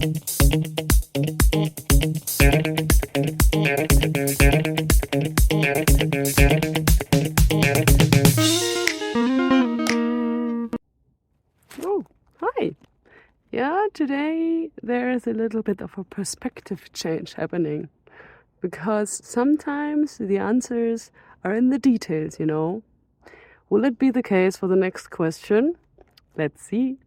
Oh, hi. Yeah, today there is a little bit of a perspective change happening because sometimes the answers are in the details, you know. Will it be the case for the next question? Let's see.